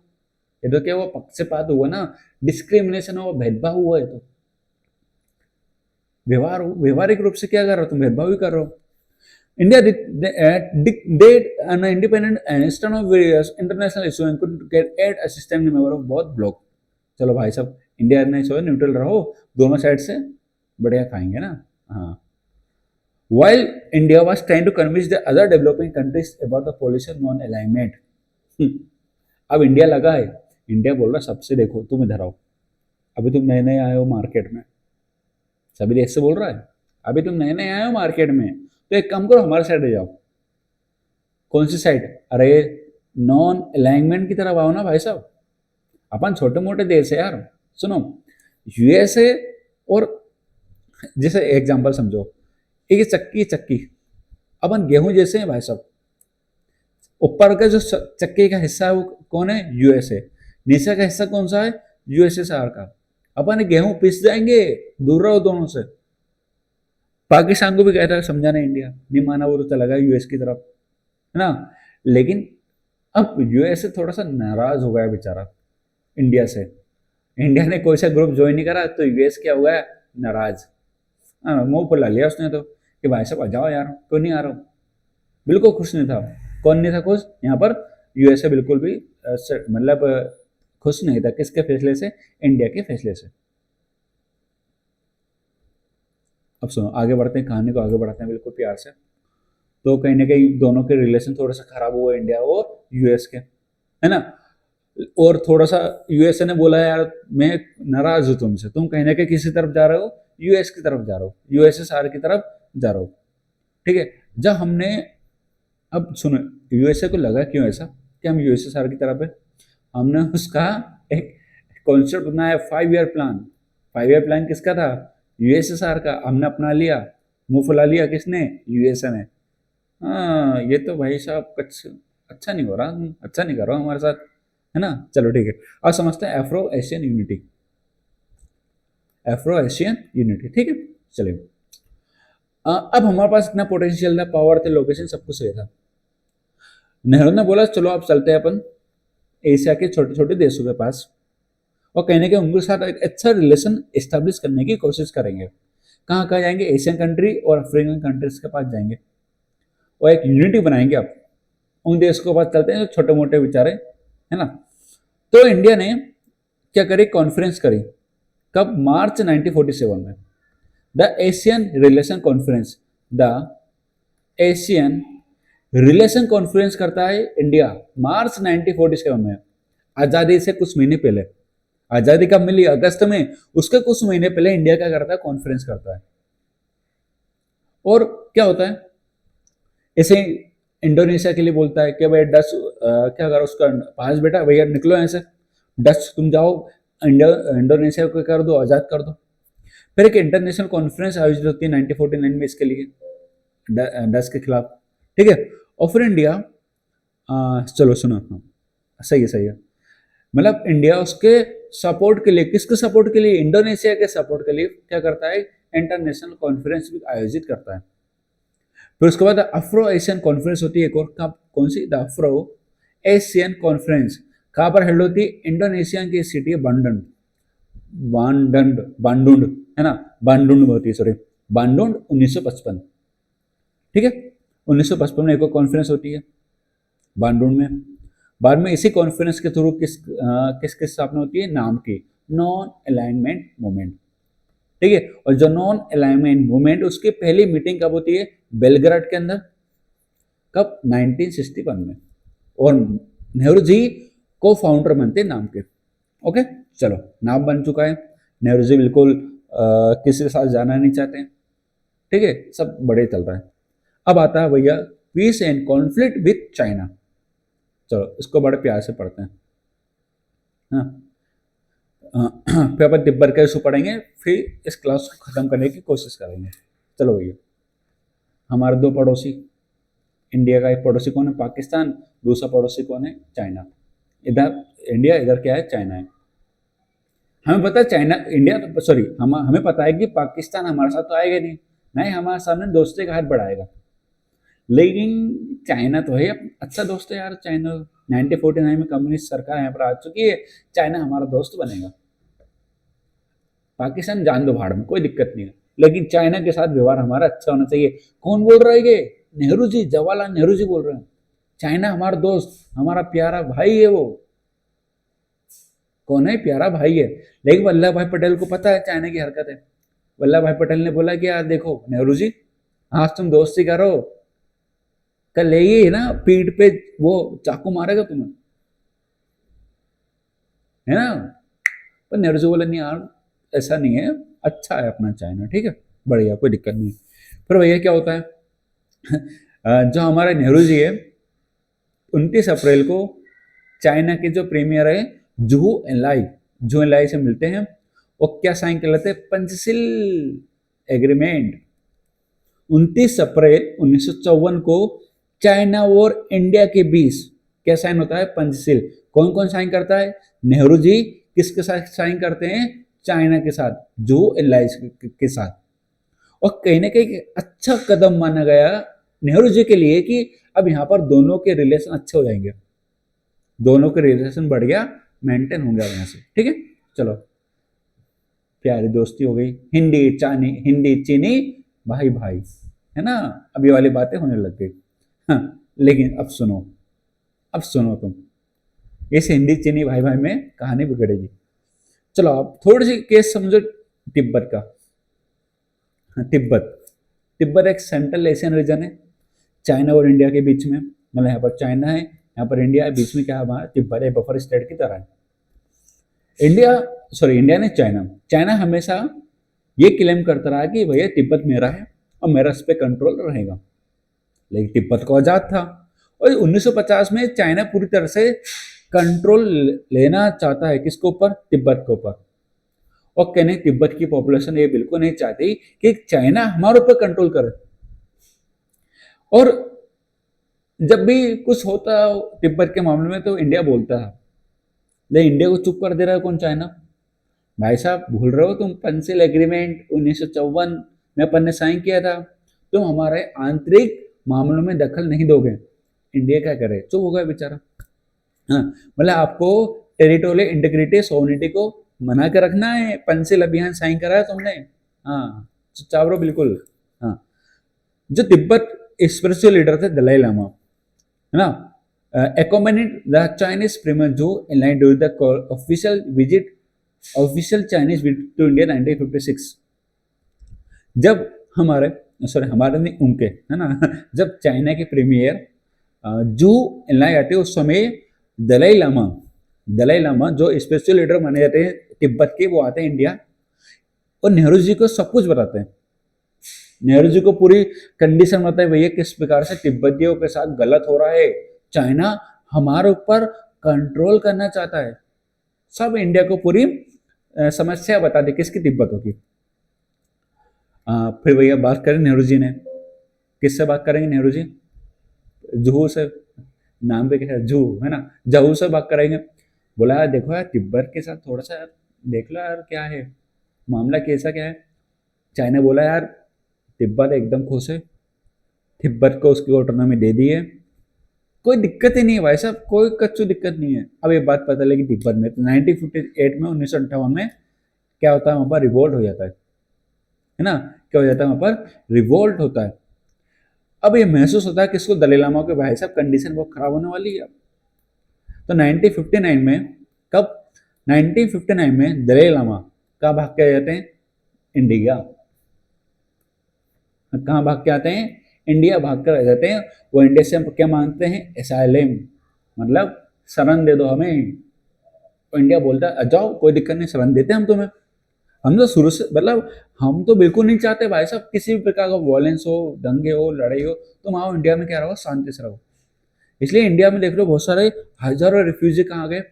ये तो क्या हुआ, पक्षपात हुआ ना, डिस्क्रिमिनेशन हुआ, भेदभाव हुआ। है तो व्यवहारिक रूप से क्या कर रहे हो तुम, भेदभाव ही कर रहे हो। India did an independent and stand of various international issue and could get aid assistance member of both bloc। चलो भाई साहब, इंडिया ने सो न्यूट्रल रहो, दोनों साइड से बढ़िया खाएंगे ना। हाँ। While India was trying to convince the other developing countries about the policy of non-alignment, अब इंडिया लगा है, इंडिया बोल रहा सबसे देखो तुम इधर आओ, अभी तुम नए नए आए हो मार्केट में, सभी देश से बोल रहा है अभी तुम नए नए आए हो मार्केट में, तो एक काम करो हमारे साइड जाओ। कौन सी साइड? अरे नॉन अलाइनमेंट की तरफ आओ ना भाई साहब, अपन छोटे मोटे देश है यार। सुनो, यूएसए और जैसे एग्जांपल समझो, एक चक्की, अपन गेहूं जैसे हैं भाई साहब, ऊपर का जो चक्की का हिस्सा है वो कौन है? यूएसए। नीचे का हिस्सा कौन सा है? यूएसएसआर का। अपन गेहूं पिस जाएंगे, दूर रहो दोनों से। पाकिस्तान को भी कहता है समझाना, इंडिया नहीं माना, वो तो चला गया यूएस की तरफ, है ना। लेकिन अब यूएस से थोड़ा सा नाराज हो गया बेचारा इंडिया से। इंडिया ने कोई सा ग्रुप ज्वाइन नहीं करा तो यूएस क्या हुआ है, नाराज। मुंह फुला लिया उसने तो कि भाई साहब आ जाओ यार, क्यों नहीं आ रहा हूँ। बिल्कुल खुश नहीं था। कौन नहीं था खुश यहाँ पर? यूएसए बिल्कुल भी मतलब खुश नहीं था। किसके फैसले से? इंडिया के फैसले से। अब सुनो, आगे बढ़ते हैं, कहानी को आगे बढ़ाते हैं बिल्कुल प्यार से। तो कहीं ना कहीं दोनों के रिलेशन थोड़ा सा खराब हुआ, इंडिया और यूएस के, है ना। और थोड़ा सा यूएसए ने बोला यार मैं नाराज हूं तुमसे, तुम कहीं ना कहीं किसी तरफ जा रहे हो, यूएस की तरफ जा रहे हो, यूएसएसआर की तरफ जा रहे हो। ठीक है। जब हमने, अब सुनो, यूएसए को लगा क्यों ऐसा कि हम यूएसएसआर की तरफ है, हमने उसका एक कॉन्सेप्ट बनाया, 5 ईयर प्लान। 5 ईयर प्लान किसका था? यूएसएसआर का। हमने अपना लिया, मुंह फुला लिया किसने? यूएसए ने। हाँ, ये तो भाई साहब कुछ अच्छा नहीं हो रहा, अच्छा नहीं कर रहा हमारे साथ, है ना। चलो ठीक है, अब समझते हैं Afro Asian unity. Afro Asian unity, ठीक है। चलिए, अब हमारे पास इतना पोटेंशियल था, पावर थे, लोकेशन सब कुछ सही था। नेहरू ने बोला चलो अब चलते हैं अपन एशिया के छोटे छोटे देशों के पास, और कहीं ना कहीं उनके साथ एक अच्छा रिलेशन एस्टेब्लिश करने की कोशिश करेंगे। कहाँ कहाँ जाएंगे? एशियन कंट्री और अफ्रीकन कंट्रीज के पास जाएंगे, और एक यूनिटी बनाएंगे। आप उन देशों के पास चलते हैं जो छोटे मोटे विचारे, है ना। तो इंडिया ने क्या करी? कॉन्फ्रेंस करी। कब? मार्च 1947 में, the Asian relation conference. The Asian relation conference करता है इंडिया मार्च 1947 में, आजादी से कुछ महीने पहले। आजादी कब मिली? अगस्त में। उसके कुछ महीने पहले इंडिया क्या करता है? कॉन्फ्रेंस करता है। और क्या होता है, ऐसे इंडोनेशिया के लिए बोलता है कि भाई डच क्या करो उसका पास, बेटा भैया निकलो ऐसे, डच तुम जाओ इंडोनेशिया को कर दो, आज़ाद कर दो। फिर एक इंटरनेशनल कॉन्फ्रेंस आयोजित होती है 1949 में इसके लिए, डच के खिलाफ, ठीक है। और फिर इंडिया, चलो सुनो, सही है सही है, मतलब इंडिया उसके सपोर्ट के लिए, किसके सपोर्ट के लिए? इंडोनेशिया के सपोर्ट के लिए क्या करता है? इंटरनेशनल कॉन्फ्रेंस भी आयोजित करता है। फिर उसके बाद अफ्रो एशियन कॉन्फ्रेंस होती है एक और, कौन सी? The Afro Asian conference. कहाँ पर हेल्ड होती है? इंडोनेशिया की सिटी है बांडुंड, बांडुंड, है ना, बांडुंड में होती है, सॉरी, बांडुंड 1955, ठीक है। 1955 में एक और कॉन्फ्रेंस होती है बांडुंड में। बाद में इसी कॉन्फ्रेंस के थ्रू किसकी स्थापना होती है? नाम की, नॉन अलाइनमेंट मूवमेंट, ठीक है। और जो नॉन अलाइनमेंट मूवमेंट, उसकी पहली मीटिंग कब होती है? बेलग्राड के अंदर। कब? 1961 में। और नेहरू जी को फाउंडर बनते नाम के। ओके, चलो नाम बन चुका है, नेहरू जी बिल्कुल किसी के साथ जाना नहीं चाहते, ठीक है, सब बड़े चल रहा है। अब आता है भैया peace and conflict with China. चलो इसको बड़े प्यार से पढ़ते हैं। हाँ, फिर अपन तिब्बत का इशू पढ़ेंगे, फिर इस क्लास को खत्म करने की कोशिश करेंगे। चलो भैया, हमारे दो पड़ोसी, इंडिया का एक पड़ोसी कौन है, पाकिस्तान, दूसरा पड़ोसी कौन है, चाइना। इधर इंडिया, इधर क्या है, चाइना है। हमें पता है चाइना, इंडिया सॉरी, हमें पता है कि पाकिस्तान हमारे साथ तो आएगा नहीं, नहीं हमारे सामने दोस्ती का हाथ बढ़ाएगा। लेकिन चाइना तो है अच्छा दोस्त है यार। चाइना 1949 में कम्युनिस्ट सरकार यहाँ पर आ चुकी है, चाइना हमारा दोस्त बनेगा। पाकिस्तान जान दो भाड़ में, कोई दिक्कत नहीं है, लेकिन चाइना के साथ व्यवहार हमारा अच्छा होना चाहिए। कौन बोल रहा है ये, नेहरू जी, जवाहरलाल नेहरू जी बोल रहे हैं। चाइना हमारा दोस्त, हमारा प्यारा भाई है वो। कौन है, प्यारा भाई है। लेकिन वल्लभ भाई पटेल को पता है चाइना की हरकत है। वल्लभ भाई पटेल ने बोला कि यार देखो नेहरू जी, आज तुम दोस्ती करो, कल ये ना पीठ पे वो चाकू मारेगा तुम्हें, है ना। पर नेहरू जी बोले नहीं यार, ऐसा नहीं है, अच्छा है अपना चाइना, ठीक है, बढ़िया, कोई दिक्कत नहीं। फिर भैया क्या होता है, जो हमारे नेहरू जी है, 29 अप्रैल को चाइना के जो प्रीमियर है जू एनलाई से मिलते हैं। वो क्या साइन कर लेते हैं, पंचशील एग्रीमेंट। 29 अप्रैल 1954 को चाइना और इंडिया के बीच क्या साइन होता है, पंचशील। कौन कौन साइन करता है, नेहरू जी किसके साथ साइन करते हैं, चाइना के साथ, जू एनलाई के साथ। और कहीं ना कहीं अच्छा कदम माना गया नेहरू जी के लिए कि अब यहाँ पर दोनों के रिलेशन अच्छे हो जाएंगे, दोनों के रिलेशन बढ़िया मेंटेन होंगे यहाँ से, ठीक है। चलो प्यारी दोस्ती हो गई, हिंदी चीनी भाई भाई, है ना। अब ये वाली बातें होने लग गई। हाँ, लेकिन अब सुनो तुम, इस हिंदी चीनी भाई भाई में कहानी बिगड़ेगी। चलो आप थोड़ी सी केस समझो तिब्बत का। हाँ, तिब्बत एक सेंट्रल एशियन रीजन है, चाइना और इंडिया के बीच में। मतलब यहाँ पर चाइना है, यहाँ पर इंडिया है, बीच में क्या है, वहाँ तिब्बत है, बफर स्टेट की तरह है। इंडिया ने चाइना हमेशा ये क्लेम करता रहा कि भैया तिब्बत मेरा है और मेरा इस पर कंट्रोल रहेगा। लेकिन तिब्बत को आजाद था, और 1950 में चाइना पूरी तरह से कंट्रोल लेना चाहता है, किसके ऊपर, तिब्बत के ऊपर। और कहने तिब्बत की पॉपुलेशन ये बिल्कुल नहीं चाहती कि चाइना हमारे ऊपर कंट्रोल करे। और जब भी कुछ होता तिब्बत के मामले में तो इंडिया बोलता है, लेकिन इंडिया को चुप कर दे रहा है कौन, चाइना। भाई साहब भूल रहे हो तुम, पंचशील एग्रीमेंट 1954 में अपन ने साइन किया था, तुम हमारे आंतरिक मामलों में दखल नहीं दोगे। इंडिया क्या करे, चुप हो गया बेचारा। हाँ, मतलब आपको टेरिटोरियल इंटीग्रिटी सोवरेनिटी को मना कर रखना है, पंचशील अभियान साइन करा है तुमने, हाँ चुपचाप रहो बिल्कुल। हाँ, जो तिब्बत स्पिरिचुअल लीडर थे दलाई लामा, है ना, accompanied the Chinese premier Zhou Enlai during the official Chinese visit to India 1956। जब हमारे नहीं उनके, है ना, जब चाइना के प्रीमियर जू एनलाई आते उस समय दलाई लामा जो स्पेशल लीडर माने जाते हैं तिब्बत के, वो आते हैं इंडिया और नेहरू जी को सब कुछ बताते हैं। नेहरू जी को पूरी कंडीशन बताए, भैया किस प्रकार से तिब्बतियों के साथ गलत हो रहा है, चाइना हमारे ऊपर कंट्रोल करना चाहता है। सब इंडिया को पूरी समस्या बता दी, किसकी, तिब्बतों की। फिर भैया बात करें नेहरू जी ने, किससे बात करेंगे नेहरू जी, जुहू से, नाम पे क्या है, जुहू, है ना, जहू से बात करेंगे। बोला यार देखो यार तिब्बत के साथ थोड़ा सा यार देख लो यार क्या है मामला, कैसा क्या है। चाइना बोला यार तिब्बत एकदम खुश है, तिब्बत को उसकी ऑटोनॉमी दे दी है, कोई दिक्कत ही नहीं है भाई साहब, कोई कच्चू दिक्कत नहीं है। अब ये बात पता लगी तिब्बत में, तो 1958 में 1958 में क्या होता है, वहां पर रिवोल्ट हो जाता है ना, क्या हो जाता है, वहां पर रिवोल्ट होता है। अब ये महसूस होता है किसको, दलाई लामा के, भाई साहब कंडीशन बहुत खराब होने वाली है। तो 1959 में, कब, 1959 में दलाई लामा कहाँ भाग के आ जाते हैं, इंडिया। कहाँ भाग के आते हैं, इंडिया भाग कर आ जाते हैं। वो इंडिया से क्या मांगते हैं, एसाइलम, मतलब शरण दे दो हमें। तो इंडिया बोलता है जाओ कोई दिक्कत नहीं, शरण देते हैं हम तुम्हें। हम तो शुरू से मतलब हम तो बिल्कुल नहीं चाहते भाई साहब किसी भी प्रकार का वॉयलेंस हो, दंगे हो, लड़ाई हो। तुम आओ इंडिया में क्या रहो, शांति से रहो। इसलिए इंडिया में देख लो बहुत सारे हजारों रिफ्यूजी कहाँ गए,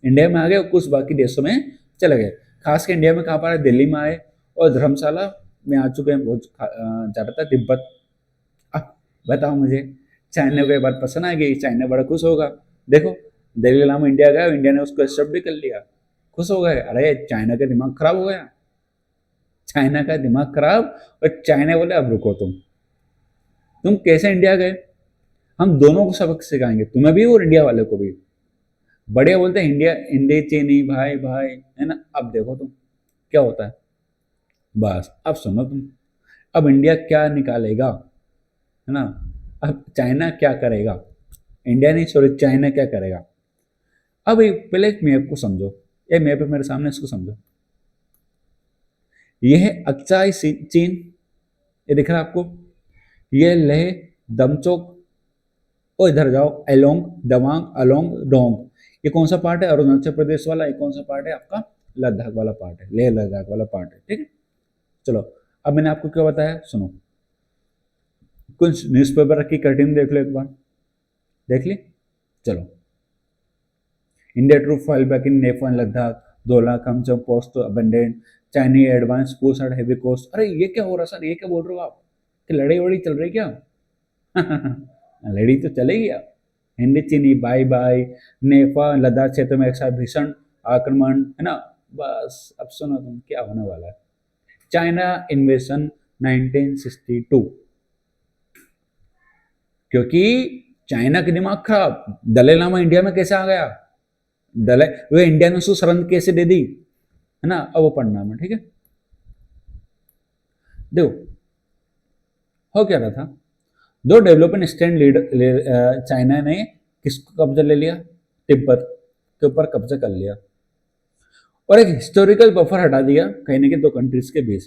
इंडिया में आ गए, कुछ बाकी देशों में चले गए। खास कर इंडिया में कहाँ पर आए, दिल्ली में आए और धर्मशाला में आ चुके हैं बहुत ज़्यादातर, तिब्बत। अब बताओ मुझे, चाइना को एक बार पसंद आ गई, चाइना बड़ा खुश होगा। देखो दलाई लामा इंडिया गया, इंडिया ने उसको एक्सेप्ट भी कर लिया, खुश हो गए। अरे चाइना का दिमाग खराब हो गया, चाइना का दिमाग खराब। और चाइना बोले अब रुको, तुम कैसे इंडिया गए, हम दोनों को सबक सिखाएंगे, तुम्हें भी और इंडिया वाले को भी। बढ़िया बोलते हैं इंडिया इंडिया चीनी भाई भाई, है ना। अब देखो तुम क्या होता है, बस अब सुनो तुम, अब इंडिया क्या निकालेगा, है ना। अब चाइना क्या करेगा, इंडिया नहीं सॉरी चाइना क्या करेगा। अब पहले एक मैप को समझो, ये मैप है मेरे सामने, इसको समझो। ये है अक्साई चीन, ये दिख रहा है आपको, ये लेह, दमचोक, और इधर जाओ एलोंग, दवांग, अलोंग, डोंग। ये कौन सा पार्ट है, अरुणाचल प्रदेश वाला। ये कौन सा पार्ट है आपका, लद्दाख वाला पार्ट है, लेह लद्दाख वाला पार्ट है, ठीक है। चलो अब मैंने आपको क्या बताया, सुनो। कुछ न्यूज़पेपर की कटिंग देख लो एक बार, देख ली। चलो, India troop file back in Nepal and Ladakh, 2 lakh हम जब post abandoned, Chinese advance force at heavy cost. अरे ये क्या हो रहा सर, ये क्या बोल रहे हो आप, कि लड़ाई वड़ी चल रही क्या लड़ी तो चलेगी अब। हिंदी चीनी बाय बाय, नेपाल लद्दाख क्षेत्र में एक साथ भीषण आक्रमण, है ना। बस अब सुनो तुम क्या होने वाला है, चाइना इन्वेशन 1962। क्योंकि चाइना के दिमाग खराब, दलाई लामा इंडिया में कैसे आ गया, दलाई वो इंडिया ने उसको शरण कैसे दे दी, है ना। अब वो पढ़ना में, ठीक है। देखो हो क्या रहा था, दो डेवलपमेंट स्टैंड लीडर चाइना ने किसको कब्जा ले लिया, तिब्बत के ऊपर कब्जा कर लिया, और एक हिस्टोरिकल बफर हटा दिया कहीं ना कहीं दो कंट्रीज के बीच।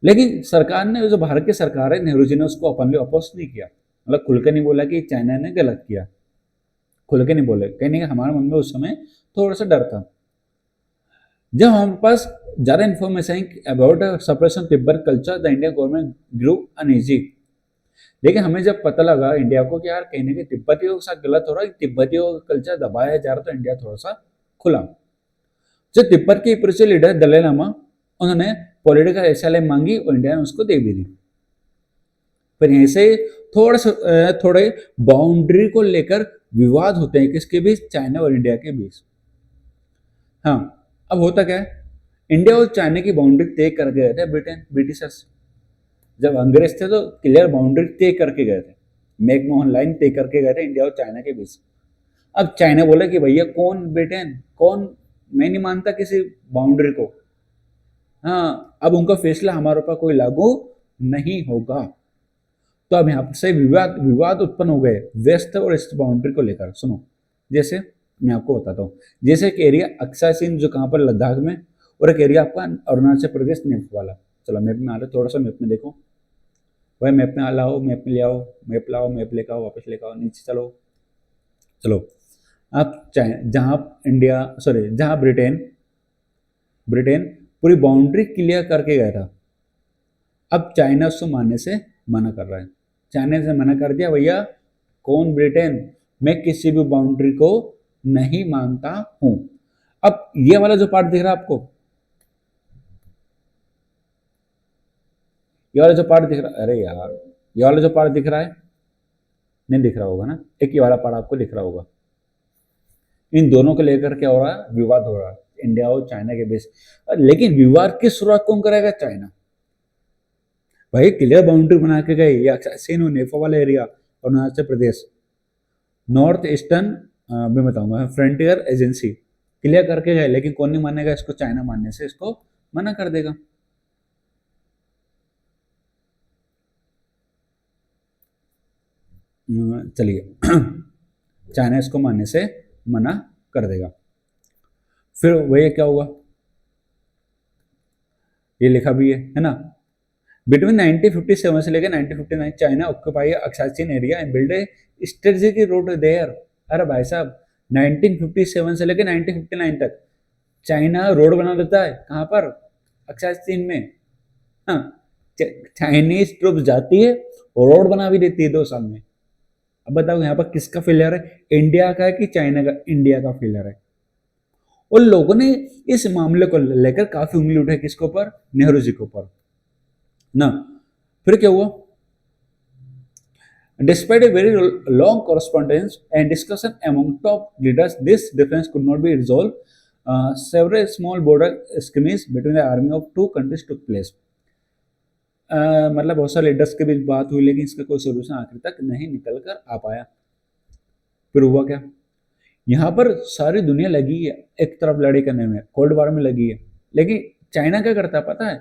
लेकिन सरकार ने, जो भारत की सरकार है, नेहरू जी ने उसको अपन अपोज नहीं किया, मतलब खुल के नहीं बोला कि चाइना ने गलत किया, खुल के नहीं बोले। कहीं ना कहीं हमारे मन में उस समय थोड़ा सा डर था। जब हमारे पास ज़्यादा information about suppression Tibet culture, the Indian government grew uneasy. लेकिन हमें जब पता लगा इंडिया को कि यार कहीं ना कहीं तिब्बतियों के साथ गलत हो रहा है, तिब्बतियों का कल्चर दबाया जा रहा, तो इंडिया थोड़ा सा खुला। जो तिब्बत के स्पिरिचुअल लीडर दलाई लामा, उन्होंने पॉलिटिकल एसाइलम मांगी और इंडिया ने उसको दे भी दी। फिर यहीं से थोड़े बाउंड्री को लेकर विवाद होते हैं, किसके बीच, चाइना और इंडिया के बीच। हाँ, अब होता क्या है, इंडिया और चाइना की बाउंड्री तय कर गए थे ब्रिटिशर्स। जब अंग्रेज थे तो क्लियर बाउंड्री तय करके गए थे, मैकमोहन लाइन तय करके गए थे इंडिया और चाइना के बीच। अब चाइना बोला कि भैया कौन ब्रिटेन कौन, मैं नहीं मानता किसी बाउंड्री को। हाँ, अब उनका फैसला हमारे ऊपर कोई लागू नहीं होगा। तो अब यहाँ से विवाद विवाद उत्पन्न हो गए वेस्ट और ईस्ट बाउंड्री को लेकर। सुनो, जैसे मैं आपको बताता हूँ, जैसे एक एरिया अक्साई चीन जो कहाँ पर लद्दाख में, और एक एरिया आपका अरुणाचल प्रदेश नेपाल वाला। चलो मैप में आ रहा है, थोड़ा सा मैप में देखो, वही मैप में लाओ, मैप में ले आओ, मैप लाओ, मैप लेकर आओ, वापस लेकर आओ, नीचे चलो। चलो आप जहाँ इंडिया सॉरी जहाँ ब्रिटेन ब्रिटेन पूरी बाउंड्री क्लियर करके गया था, अब चाइना उसको मानने से मना कर रहा है। चाइना से मना कर दिया, भैया कौन ब्रिटेन, मैं किसी भी बाउंड्री को नहीं मानता हूं। अब ये वाला जो पार्ट दिख रहा है आपको, ये वाला जो पार्ट दिख रहा है, अरे यार ये वाला जो पार्ट दिख रहा है, नहीं दिख रहा होगा ना, एक ये वाला पार्ट आपको दिख रहा होगा। इन दोनों को लेकर क्या हो रहा है, विवाद हो रहा है इंडिया और चाइना के बीच। लेकिन विवाद की शुरुआत कौन करेगा, चाइना। भाई क्लियर बाउंड्री बना के गए, ये अक्साई नेफा वाला area, Arunachal Pradesh, north eastern मैं बताऊंगा फ्रंटियर एजेंसी क्लियर करके गए, लेकिन कौन नहीं मानेगा इसको, चाइना मानने से इसको मना कर देगा। चलिए चाइना इसको मानने से मना कर देगा। फिर वही क्या होगा, ये लिखा भी है ना। बिटवीन 1957 से लेकर 1959 China occupy Aksai Chin area and build a strategic road there. अरे भाई साहब 1957 से लेकर 1959 तक चाइना रोड बना देता है कहाँ पर, अक्षय चीन में। हाँ, चाइनीज ट्रुप जाती है और रोड बना भी देती है 2 साल में। अब बताओ यहाँ पर किसका फेलियर है, इंडिया का है कि चाइना का? इंडिया का फेलियर है। और लोगों ने इस मामले को लेकर काफी उंगली उठाई, किसके ऊपर? नेहरू जी के ऊपर ना। फिर क्या हुआ? Despite a very long correspondence and discussion among top leaders, this difference could not be resolved. Several small border skirmishes between the army of two countries took place. मतलब बहुत सारे लीडर्स के बीच बात हुई, लेकिन इसका कोई सोल्यूशन आखिर तक नहीं निकल कर आ पाया। फिर हुआ क्या? यहाँ पर सारी दुनिया लगी है एक तरफ लड़ाई करने में, कोल्ड वार में लगी है, लेकिन चाइना क्या करता है पता है?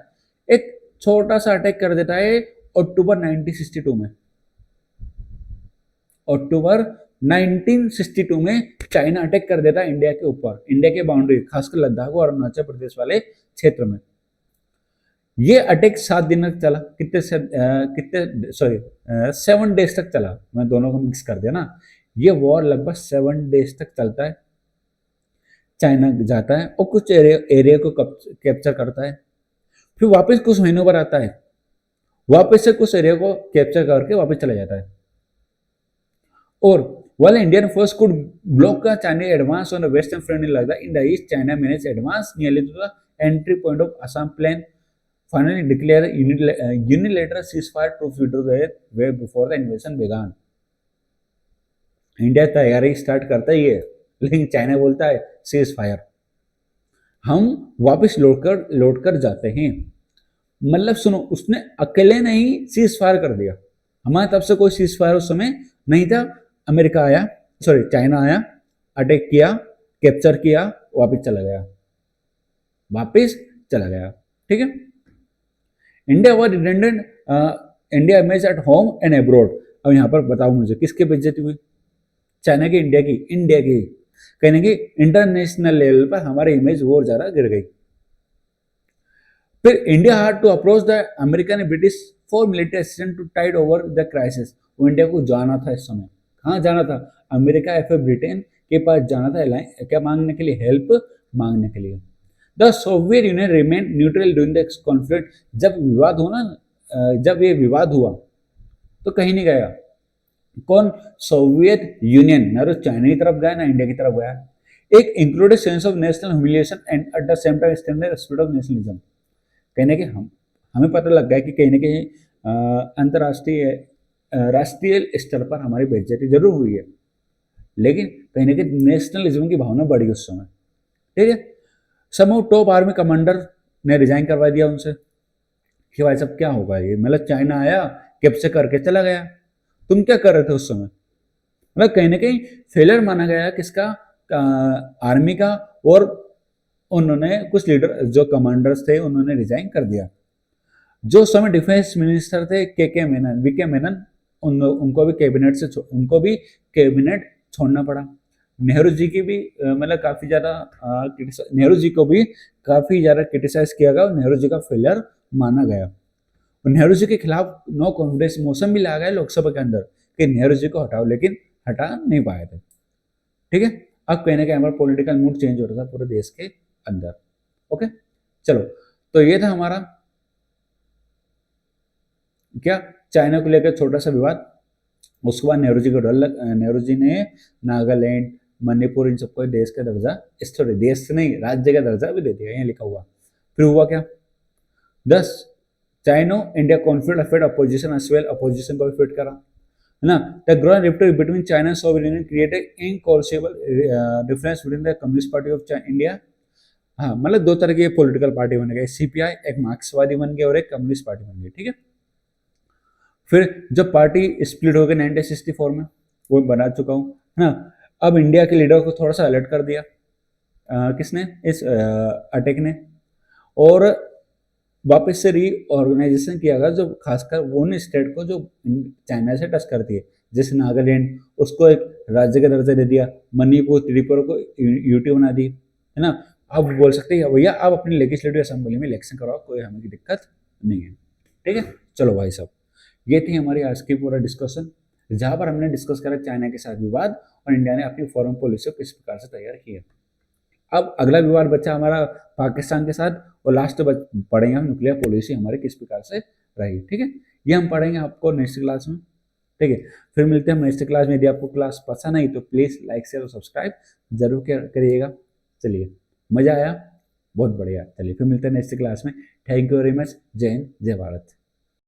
एक छोटा सा अटैक कर देता है अक्टूबर 1962 में। अक्टूबर 1962 में चाइना अटैक कर देता है इंडिया के ऊपर, इंडिया के बाउंड्री, खासकर लद्दाख और अरुणाचल प्रदेश वाले क्षेत्र में। ये अटैक 7 दिन तक चला, कितने सॉरी 7 डेज तक चला, मैं दोनों को मिक्स कर दिया ना। ये वॉर लगभग 7 डेज तक चलता है। चाइना जाता है और कुछ एरिया को कैप्चर करता है, फिर वापस कुछ महीनों पर आता है, वापस से कुछ एरिया को कैप्चर करके वापस चला जाता है। और while Indian force could block the Chinese advance on the western front in Ladakh, in the east, China managed to advance nearly to the entry point of Assam Plain, finally declared a unilateral ceasefire to withdraw their way before the invasion began. India तैयारी start करता ही है, लेकिन China बोलता है cease fire, हम वापस लौटकर जाते हैं। मतलब सुनो, उसने अकेले नहीं सीज फायर कर दिया, हमारे तरफ से कोई सीज फायर उस समय नहीं था। अमेरिका आया, सॉरी चाइना आया, अटैक किया, कैप्चर किया, वापस चला गया। ठीक है। India was redundant, India image at home and abroad. अब यहाँ पर बताओ मुझे किसकी बेइज्जती हुई? चाइना की, इंडिया की? इंडिया की। कहने की इंटरनेशनल लेवल पर हमारी इमेज और ज्यादा गिर गई। फिर India had to approach the American and British for military assistance to tide over the crisis. वो इंडिया को जाना था इस समय। कहाँ जाना था? अमेरिका या फिर ब्रिटेन के पास जाना था, क्या मांगने के लिए? हेल्प मांगने के लिए। The Soviet union remain neutral during the conflict. जब ये विवाद हुआ तो कहीं नहीं गया। कौन? Soviet union. ना तो चाइना की तरफ गया ना इंडिया की तरफ गया। एक included sense of national humiliation and at the same time standard spirit of nationalism. कहने के हमें पता लग गया कि कहीं ना कहीं अंतर्राष्ट्रीय राष्ट्रीय स्तर पर हमारी बेइज्जती जरूर हुई है, लेकिन कहीं ना कहीं नेशनलिज्म की भावना बढ़ी उस समय। ठीक है। समूह टॉप आर्मी कमांडर ने रिजाइन करवा दिया उनसे कि भाई साहब क्या होगा ये, मतलब चाइना आया कैप्चर करके चला गया, तुम क्या कर रहे थे उस समय? मतलब कहीं ना कहीं फेलियर माना गया किसका? आर्मी का। और उन्होंने कुछ लीडर जो कमांडर्स थे उन्होंने रिजाइन कर दिया। जो समय डिफेंस मिनिस्टर थे के मेनन, वीके मेनन, उनको भी कैबिनेट छोड़ना पड़ा। नेहरू जी की भी मतलब काफी ज्यादा नेहरू जी को भी काफी ज्यादा क्रिटिसाइज किया गया और नेहरू जी का फेलियर माना गया। और नेहरू जी के खिलाफ नो कॉन्फिडेंस मोशन भी लाया गया लोकसभा के अंदर कि नेहरू जी को हटाओ, लेकिन हटा नहीं पाए थे। ठीक है। अब कहने का हमारा पॉलिटिकल मूड चेंज हो रहा था पूरे देश के अंदर। ओके, चलो, तो ये था हमारा क्या, चाइना को लेकर छोटा सा विवाद। उसके बाद नेहरू जी को नेहरू जी ने नागालैंड, मणिपुर, इन सबको देश का दर्जा, सॉरी देश नहीं राज्य का दर्जा भी दे दिया, यहाँ लिखा हुआ। फिर हुआ क्या? 10 Sino India conflict affect opposition as well, opposition को भी फिट करा, है ना। The growing rift between China and Soviet Union created irreconcilable difference between the Communist Party of India. हाँ, मतलब 2 तरह की पॉलिटिकल पार्टी बन गई, सीपीआई, एक मार्क्सवादी बन गया और एक कम्युनिस्ट पार्टी बन गई। ठीक है। फिर जब पार्टी स्प्लिट हो गई 1964 में, वो बना चुका हूँ, है ना। अब इंडिया के लीडर को थोड़ा सा अलर्ट कर दिया किसने? इस अटैक ने। और वापस से रीऑर्गेनाइजेशन किया गया, जो खासकर उन स्टेट को जो चाइना से टच करती है, जैसे नागालैंड, उसको एक राज्य का दर्जा दे दिया, मणिपुर, त्रिपुरा को यूटी बना दी, है ना। अब बोल सकते हैं भैया आप अपनी लेजिस्लेटिव असेंबली में इलेक्शन कराओ, कोई हमें की दिक्कत नहीं है। ठीक है। चलो भाई साहब, ये थी हमारी आज की पूरा डिस्कशन, जहां पर हमने डिस्कस करा चाइना के साथ विवाद और इंडिया ने अपनी फॉरेन पॉलिसी को किस प्रकार से तैयार किया। अब अगला विवाद बच्चा हमारा पाकिस्तान के साथ, और लास्ट पढ़ेंगे हम न्यूक्लियर पॉलिसी हमारे किस प्रकार से रही। ठीक है, ये हम पढ़ेंगे आपको नेक्स्ट क्लास में। ठीक है, फिर मिलते हैं हम नेक्स्ट क्लास में। यदि आपको क्लास पसंद आई तो प्लीज़ लाइक शेयर और सब्सक्राइब जरूर करिएगा। चलिए, मज़ा आया, बहुत बढ़िया। चलिए फिर मिलते हैं नेक्स्ट क्लास में। Thank you very much. जय हिंद, जय भारत।